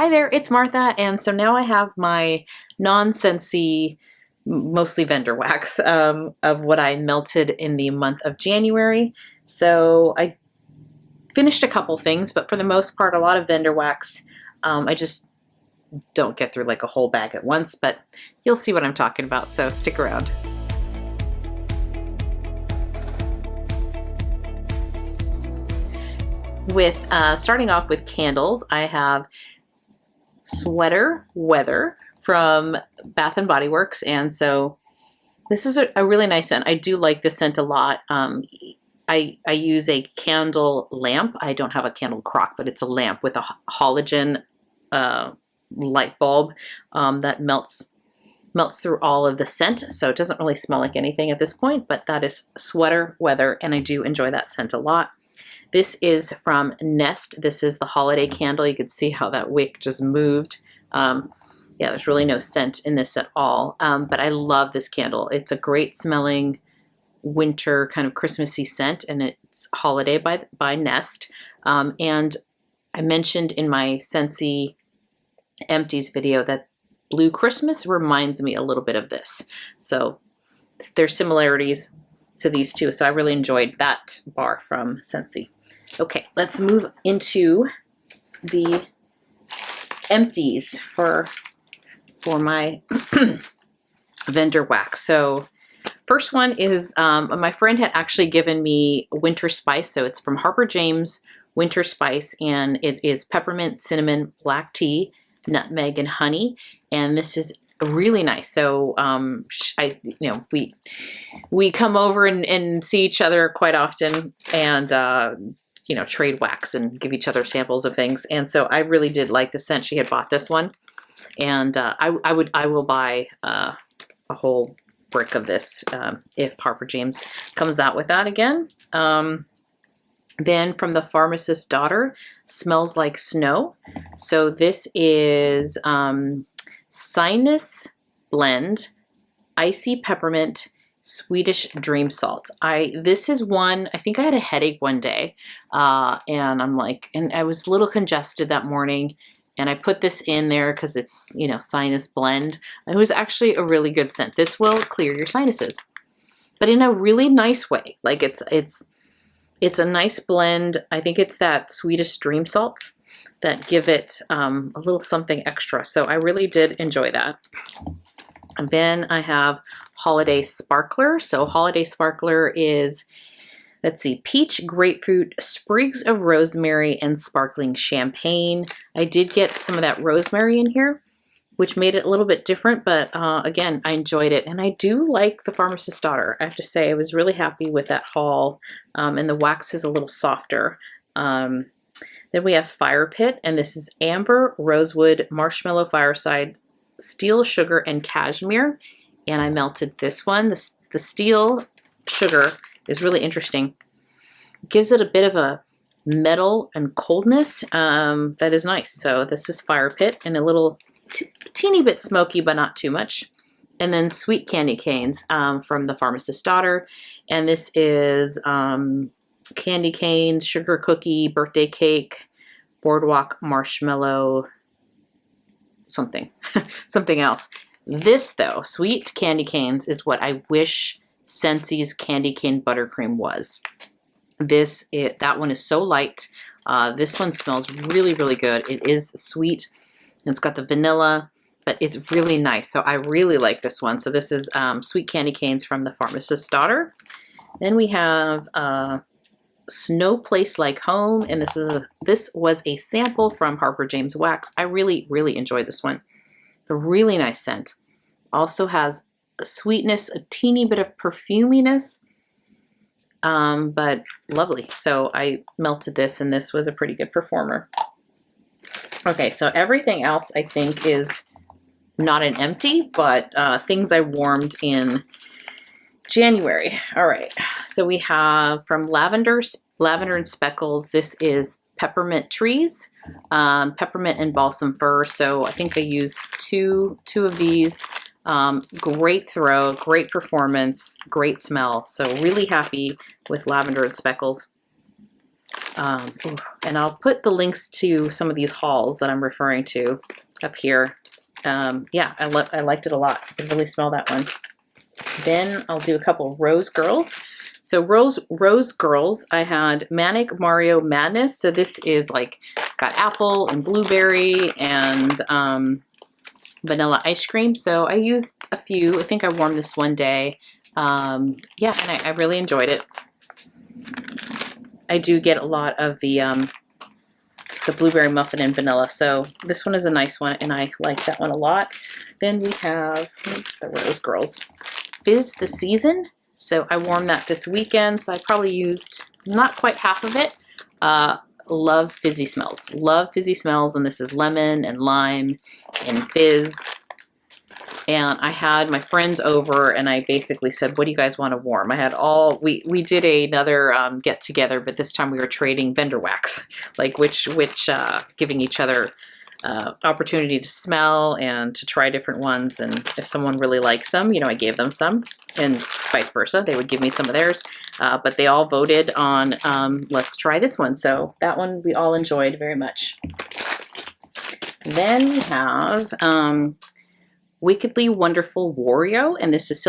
Hi there, it's Martha, and so now I have my non-Scentsy, mostly vendor wax, of what I melted in the month of January. So I finished a couple things, but for the most part, a lot of vendor wax. I just don't get through like a whole bag at once, but you'll see what I'm talking about, so stick around. With starting off with candles, I have Sweater Weather from Bath and Body Works, and so this is a really nice scent. I do like this scent a lot. I use a candle lamp. I don't have a candle crock, but it's a lamp with a halogen light bulb that melts through all of the scent, so it doesn't really smell like anything at this point, but that is Sweater Weather, and I do enjoy that scent a lot. This is from Nest. This is the holiday candle. You can see how that wick just moved. Yeah, there's really no scent in this at all, but I love this candle. It's a great smelling winter kind of Christmassy scent, and it's Holiday by Nest. And I mentioned in my Scentsy Empties video that Blue Christmas reminds me a little bit of this. So there's similarities to these two. So I really enjoyed that bar from Scentsy. Okay, let's move into the Empties for my vendor wax. So first one is, my friend had actually given me Winter Spice. So it's from Harper James Winter Spice, and it is peppermint, cinnamon, black tea, nutmeg, and honey. And this is really nice. So we come over and see each other quite often, and trade wax and give each other samples of things. And so I really did like the scent. She had bought this one, and I will buy a whole brick of this if Harper James comes out with that again. Then from the Pharmacist's Daughter, Smells Like Snow. So this is Sinus Blend, Icy Peppermint, Swedish Dream Salt. This is one, I think I had a headache one day, and I was a little congested that morning, and I put this in there because it's, sinus blend. It was actually a really good scent. This will clear your sinuses, but in a really nice way. Like it's a nice blend. I think it's that Swedish Dream Salt that give it a little something extra. So I really did enjoy that. And then I have Holiday Sparkler. So Holiday Sparkler is, let's see, peach, grapefruit, sprigs of rosemary, and sparkling champagne. I did get some of that rosemary in here, which made it a little bit different, but again, I enjoyed it. And I do like the Pharmacist's Daughter. I have to say, I was really happy with that haul, and the wax is a little softer. Then we have Fire Pit, and this is amber, rosewood, marshmallow fireside, steel sugar, and cashmere. And I melted this one. The steel sugar is really interesting. It gives it a bit of a metal and coldness that is nice. So this is Fire Pit, and a little teeny bit smoky, but not too much. And then Sweet Candy Canes from the Pharmacist's Daughter. And this is candy canes, sugar cookie, birthday cake, boardwalk marshmallow, something else. This though, Sweet Candy Canes, is what I wish Scentsy's Candy Cane Buttercream was. That one is so light. This one smells really, really good. It is sweet. It's got the vanilla, but it's really nice. So I really like this one. So this is Sweet Candy Canes from the Pharmacist's Daughter. Then we have Snow Place Like Home, and this was a sample from Harper James Wax. I really, really enjoyed this one. A really nice scent. Also has a sweetness, a teeny bit of perfuminess, but lovely. So I melted this, and this was a pretty good performer. Okay, so everything else I think is not an empty, but things I warmed in January. All right, so we have from Lavender and Speckles, this is Peppermint Trees, Peppermint and Balsam Fir. So I think I used two of these. Great throw, great performance, great smell. So really happy with Lavender and Speckles. And I'll put the links to some of these hauls that I'm referring to up here. Yeah, I liked it a lot. I can really smell that one. Then I'll do a couple Rose Girls. So Rose Girls, I had Manic Mario Madness. So this is like, it's got apple and blueberry and vanilla ice cream. So I used a few. I think I warmed this one day. Yeah, and I really enjoyed it. I do get a lot of the blueberry muffin and vanilla. So this one is a nice one, and I like that one a lot. Then we have the Rose Girls. Fizz the Season. So I warmed that this weekend. So I probably used not quite half of it. Love fizzy smells. Love fizzy smells. And this is lemon and lime and fizz. And I had my friends over and I basically said, what do you guys want to warm? I had we did another get together, but this time we were trading vendor wax, like which giving each other opportunity to smell and to try different ones. And if someone really likes some, you know, I gave them some, and vice versa. They would give me some of theirs, but they all voted on let's try this one. So that one we all enjoyed very much. Then we have Wickedly Wonderful Wario, and this is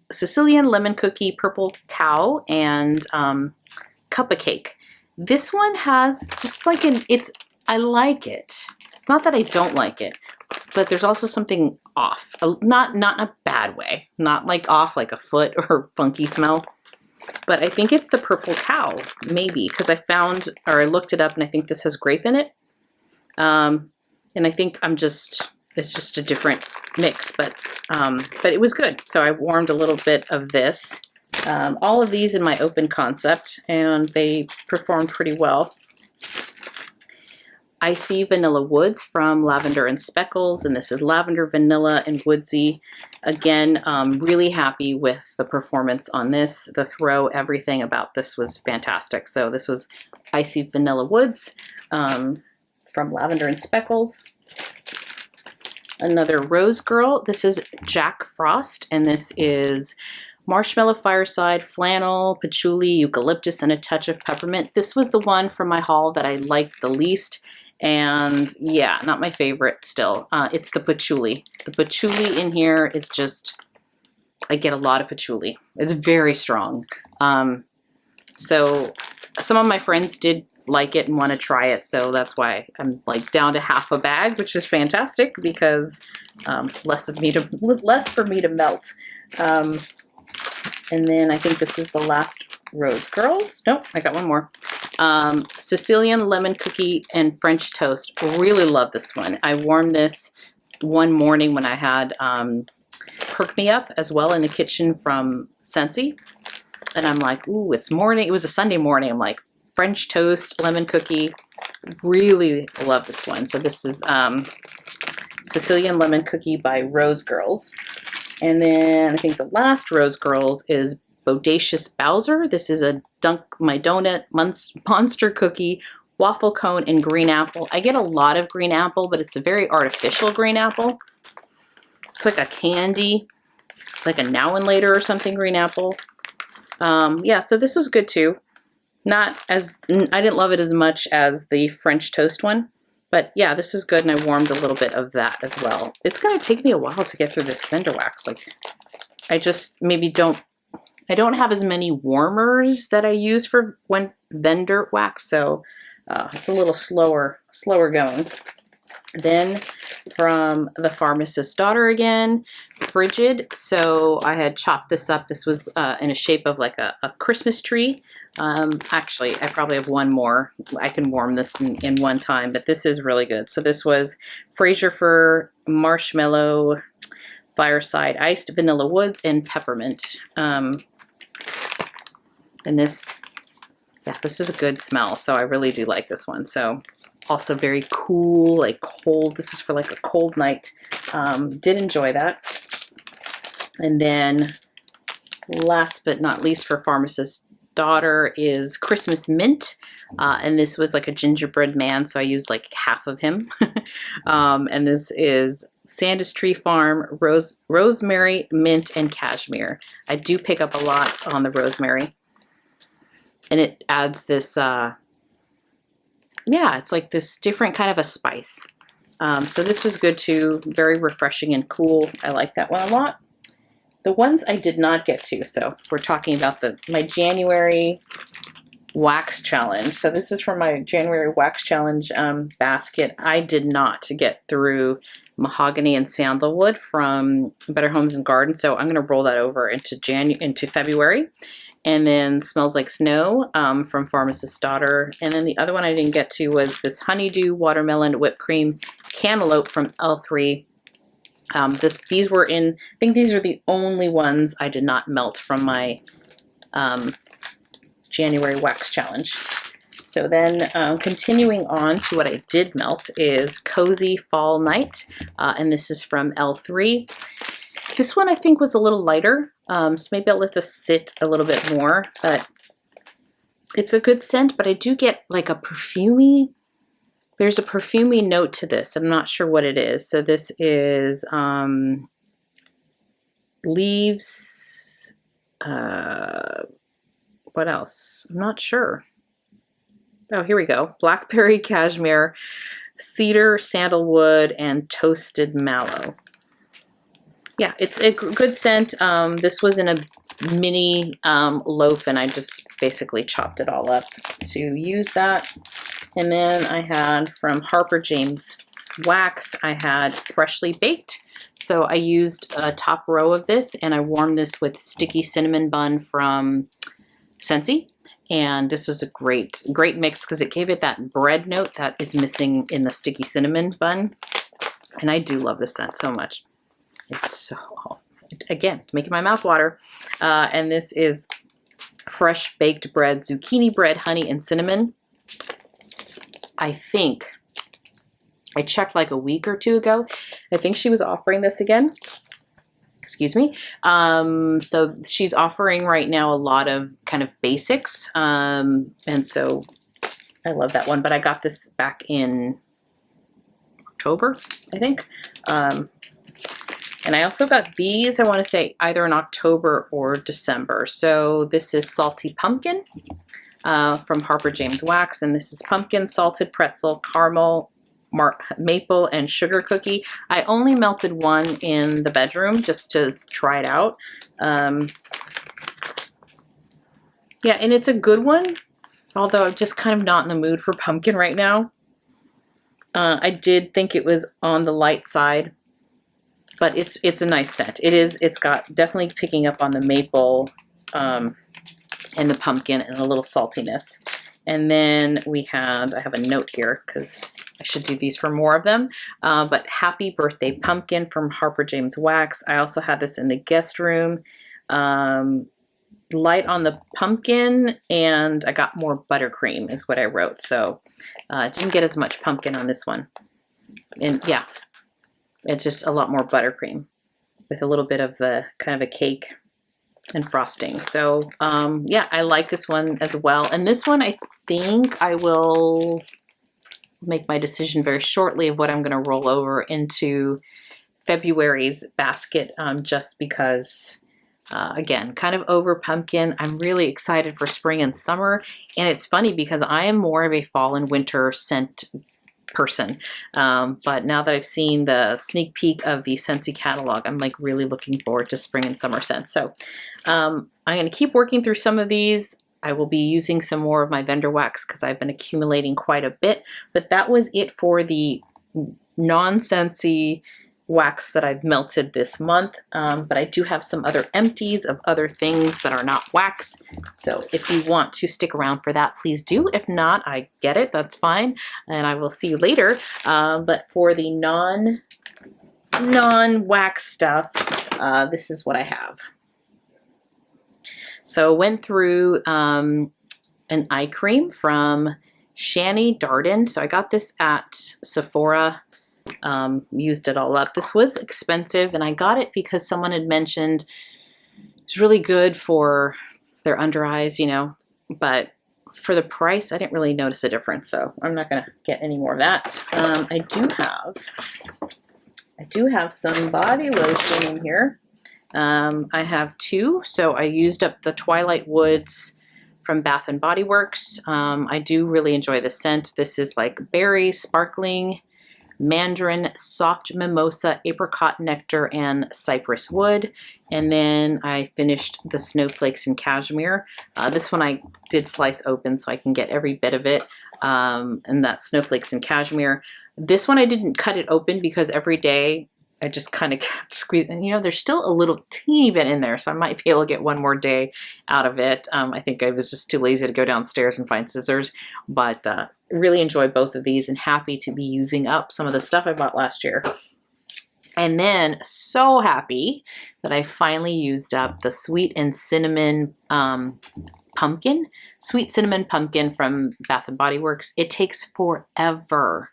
Sicilian Lemon Cookie, Purple Cow, and Cup of Cake. This one has just like I like it. It's not that I don't like it, but there's also something off. Not in a bad way. Not like off like a foot or funky smell. But I think it's the Purple Cow, maybe, because I looked it up and I think this has grape in it. And I think it's just a different mix, but it was good. So I warmed a little bit of this. All of these in my open concept, and they performed pretty well. Icy Vanilla Woods from Lavender and Speckles, and this is lavender, vanilla, and woodsy. Again, really happy with the performance on this. The throw, everything about this was fantastic. So this was Icy Vanilla Woods from Lavender and Speckles. Another Rose Girl. This is Jack Frost, and this is Marshmallow Fireside, Flannel, Patchouli, Eucalyptus, and a touch of peppermint. This was the one from my haul that I liked the least. And yeah, not my favorite still. It's the patchouli. The patchouli in here is just, I get a lot of patchouli. It's very strong. So some of my friends did like it and want to try it. So that's why I'm like down to half a bag, which is fantastic because less for me to melt. And then I think this is the last Rose Girls. Nope, I got one more. Sicilian Lemon Cookie and French Toast. Really love this one. I warmed this one morning when I had Perk Me Up as well in the kitchen from Scentsy. And I'm like, ooh, it's morning. It was a Sunday morning. I'm like, French Toast, Lemon Cookie. Really love this one. So this is Sicilian Lemon Cookie by Rose Girls. And then I think the last Rose Girls is Bodacious Bowser. This is a Dunk My Donut Monster Cookie, Waffle Cone, and Green Apple. I get a lot of green apple, but it's a very artificial green apple. It's like a candy, like a Now and Later or something green apple. Yeah, so this was good too. I didn't love it as much as the French Toast one. But yeah, this is good, and I warmed a little bit of that as well. It's going to take me a while to get through this vendor wax. Like, I just maybe I don't have as many warmers that I use for vendor wax, so it's a little slower going. Then from the Pharmacist's Daughter again, Frigid. So I had chopped this up. This was in a shape of like a Christmas tree. Actually, I probably have one more. I can warm this in one time, but this is really good. So this was Fraser Fir, Marshmallow, Fireside, Iced Vanilla Woods, and Peppermint. And this is a good smell. So I really do like this one. So also very cool, like cold. This is for like a cold night. Did enjoy that. And then last but not least for Pharmacist's Daughter is Christmas Mint. And this was like a gingerbread man, so I used like half of him. And this is Sandus Tree Farm, Rosemary, Mint, and Cashmere. I do pick up a lot on the rosemary. And it adds this yeah, it's like this different kind of a spice. So this was good too, very refreshing and cool. I like that one a lot. The ones I did not get to, so if we're talking about my January wax challenge. So this is from my January wax challenge basket. I did not get through mahogany and sandalwood from Better Homes and Gardens, so I'm going to roll that over into February. And then Smells Like Snow from Pharmacist's Daughter. And then the other one I didn't get to was this Honeydew Watermelon Whipped Cream Cantaloupe from L3. These were in, I think these are the only ones I did not melt from my January wax challenge. So then continuing on to what I did melt is Cozy Fall Night. And this is from L3. This one I think was a little lighter. So maybe I'll let this sit a little bit more, but it's a good scent, but I do get like a perfumey. There's a perfumey note to this. I'm not sure what it is. So this is leaves, what else? I'm not sure. Oh, here we go. Blackberry, cashmere, cedar, sandalwood, and toasted mallow. Yeah, it's a good scent. This was in a mini loaf, and I just basically chopped it all up to use that. And then I had from Harper James Wax, I had Freshly Baked. So I used a top row of this, and I warmed this with sticky cinnamon bun from Scentsy. And this was a great mix because it gave it that bread note that is missing in the sticky cinnamon bun. And I do love this scent so much. It's so, again, making my mouth water. And this is fresh baked bread, zucchini bread, honey, and cinnamon. I think I checked like a week or two ago. I think she was offering this again. Excuse me. So she's offering right now a lot of kind of basics. And so I love that one. But I got this back in October, I think. And I also got these, I want to say, either in October or December. So this is Salty Pumpkin from Harper James Wax. And this is pumpkin, salted pretzel, caramel, maple, and sugar cookie. I only melted one in the bedroom just to try it out. Yeah, and it's a good one. Although I'm just kind of not in the mood for pumpkin right now. I did think it was on the light side. But it's a nice scent. It's got definitely picking up on the maple and the pumpkin and a little saltiness. And then I have a note here because I should do these for more of them. But Happy Birthday Pumpkin from Harper James Wax. I also had this in the guest room. Light on the pumpkin, and I got more buttercream is what I wrote. So I didn't get as much pumpkin on this one. And yeah. It's just a lot more buttercream with a little bit of the kind of a cake and frosting. So yeah, I like this one as well. And this one, I think I will make my decision very shortly of what I'm going to roll over into February's basket, just because, again, kind of over pumpkin. I'm really excited for spring and summer. And it's funny because I am more of a fall and winter scent person. But now that I've seen the sneak peek of the Scentsy catalog, I'm like really looking forward to spring and summer scents. So I'm going to keep working through some of these. I will be using some more of my vendor wax because I've been accumulating quite a bit. But that was it for the non-Scentsy wax that I've melted this month. But I do have some other empties of other things that are not wax. So if you want to stick around for that, please do. If not, I get it. That's fine. And I will see you later. But for the non-wax stuff, this is what I have. So went through an eye cream from Shani Darden. So I got this at Sephora. Used it all up. This was expensive, and I got it because someone had mentioned it's really good for their under eyes, you know, but for the price, I didn't really notice a difference, so I'm not going to get any more of that. I do have some body lotion in here. I have two, so I used up the Twilight Woods from Bath and Body Works. I do really enjoy the scent. This is like berry, sparkling, mandarin, soft mimosa, apricot nectar, and cypress wood. And then I finished the snowflakes and cashmere. This one I did slice open so I can get every bit of it. And that's snowflakes and cashmere. This one I didn't cut it open because every day I just kind of kept squeezing. You know, there's still a little teeny bit in there, so I might be able to get one more day out of it. I think I was just too lazy to go downstairs and find scissors, but really enjoy both of these and happy to be using up some of the stuff I bought last year. And then so happy that I finally used up the sweet cinnamon pumpkin from Bath and Body Works. It takes forever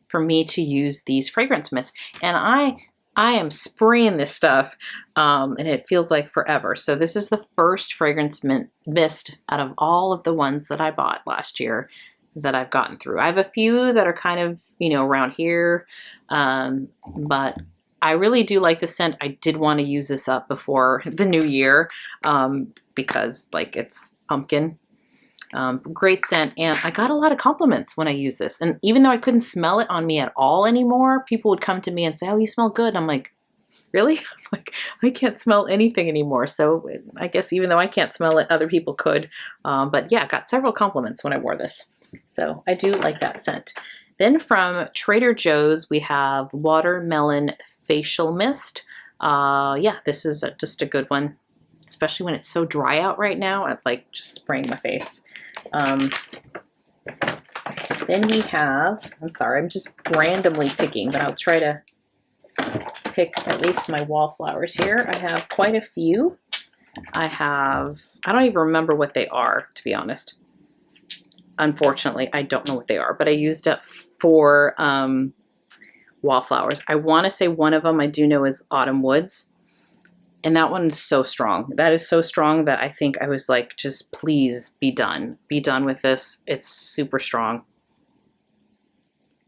for me to use these fragrance mists, and I am spraying this stuff and it feels like forever. So this is the first fragrance mist out of all of the ones that I bought last year that I've gotten through. I have a few that are kind of, you know, around here, but I really do like the scent. I did want to use this up before the new year because like it's pumpkin. Great scent, and I got a lot of compliments when I used this. And even though I couldn't smell it on me at all anymore, people would come to me and say, "Oh, you smell good." I'm like, "Really?" I'm like, I can't smell anything anymore. So I guess even though I can't smell it, other people could. But yeah, got several compliments when I wore this. So I do like that scent. Then from Trader Joe's, we have Watermelon Facial Mist. Yeah, this is just a good one, especially when it's so dry out right now. I like just spraying my face. Then we have, I'm sorry, I'm just randomly picking, but I'll try to pick at least my wallflowers here. I have quite a few. I don't even remember what they are, to be honest. Unfortunately, I don't know what they are, but I used up 4 wallflowers. I want to say one of them I do know is Autumn Woods. And that one's so strong. That is so strong that I think I was like, just please be done. Be done with this. It's super strong.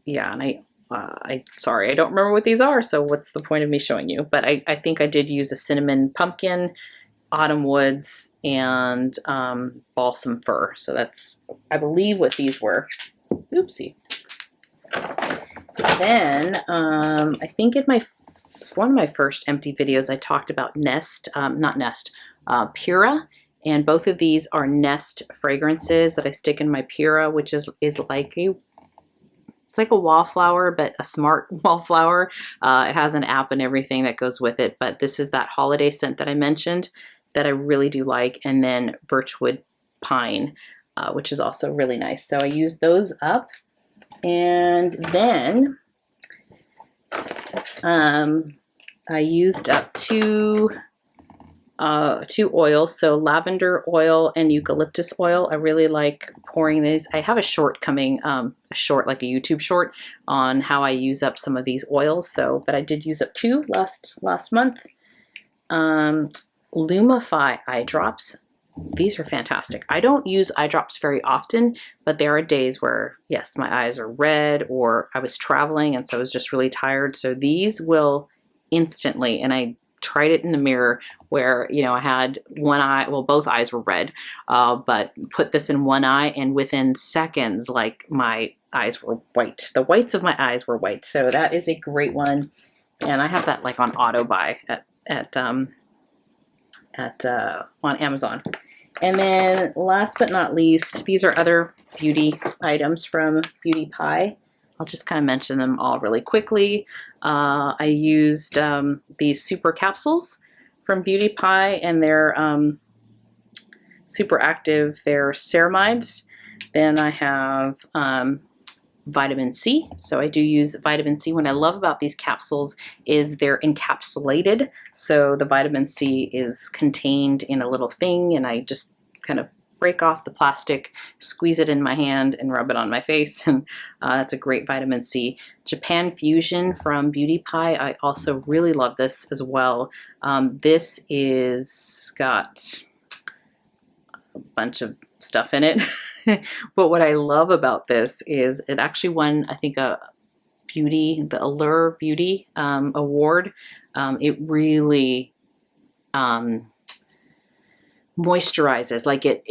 Yeah, and sorry, I don't remember what these are, so what's the point of me showing you? But I think I did use a cinnamon pumpkin, Autumn Woods, and balsam fir. So that's, I believe, what these were. Oopsie. Then I think in one of my first empty videos, I talked about Pura, and both of these are Nest fragrances that I stick in my Pura, which is like it's like a wallflower, but a smart wallflower. It has an app and everything that goes with it, but this is that holiday scent that I mentioned that I really do like, and then Birchwood Pine, which is also really nice. So I use those up, and then I used up two oils, so lavender oil and eucalyptus oil. I really like pouring these. I have a short coming, like a YouTube short on how I use up some of these oils. So, but I did use up 2 last month. Lumify eye drops. These are fantastic. I don't use eye drops very often, but there are days where, yes, my eyes are red, or I was traveling and so I was just really tired. So these will instantly, and I tried it in the mirror where, you know, I had one eye, well, both eyes were red, but put this in one eye and within seconds, like my eyes were white. The whites of my eyes were white. So that is a great one. And I have that like on auto buy on Amazon. And then last but not least, these are other beauty items from Beauty Pie. I'll just kind of mention them all really quickly. I used these super capsules from Beauty Pie, and they're super active. They're ceramides. Then I have vitamin C. So I do use vitamin C. What I love about these capsules is they're encapsulated. So the vitamin C is contained in a little thing, and I just kind of break off the plastic, squeeze it in my hand, and rub it on my face. And that's a great vitamin C. Japan Fusion from Beauty Pie. I also really love this as well. This is got a bunch of stuff in it. But what I love about this is it actually won, I think, the Allure Beauty Award. It really moisturizes. Like it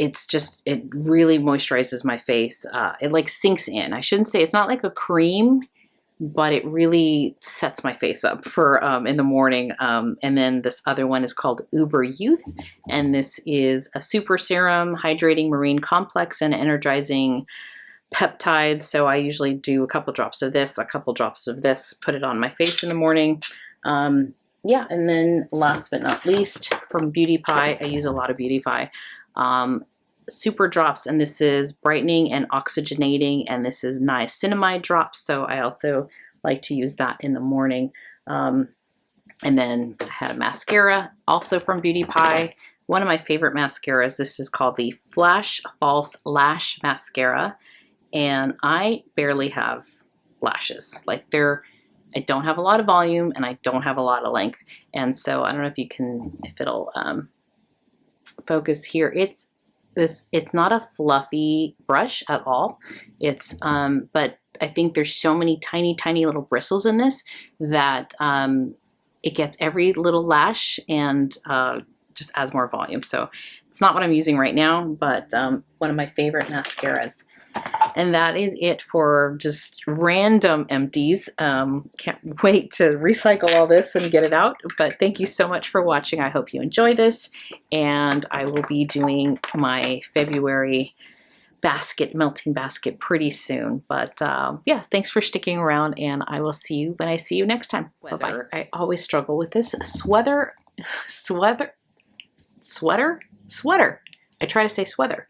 really moisturizes my face. It like sinks in. I shouldn't say it's not like a cream, but it really sets my face up for in the morning. And then this other one is called Uber Youth, and this is a super serum, hydrating marine complex and energizing peptides. So I usually do a couple drops of this, a couple drops of this, put it on my face in the morning. Yeah, and then last but not least, from Beauty Pie, I use a lot of Beauty Pie. Super drops, and this is brightening and oxygenating, and this is niacinamide drops, so I also like to use that in the morning. And then I had a mascara, also from Beauty Pie. One of my favorite mascaras, this is called the Flash False Lash Mascara, and I barely have lashes. Like I don't have a lot of volume and I don't have a lot of length. And so I don't know if it'll focus here. It's not a fluffy brush at all. But I think there's so many tiny, tiny little bristles in this that it gets every little lash and just adds more volume. So it's not what I'm using right now, but one of my favorite mascaras. And that is it for just random empties. Can't wait to recycle all this and get it out. But thank you so much for watching. I hope you enjoy this. And I will be doing my February melting basket pretty soon. But yeah, thanks for sticking around, and I will see you when I see you next time. Bye-bye. I always struggle with this. Sweater. I try to say sweater.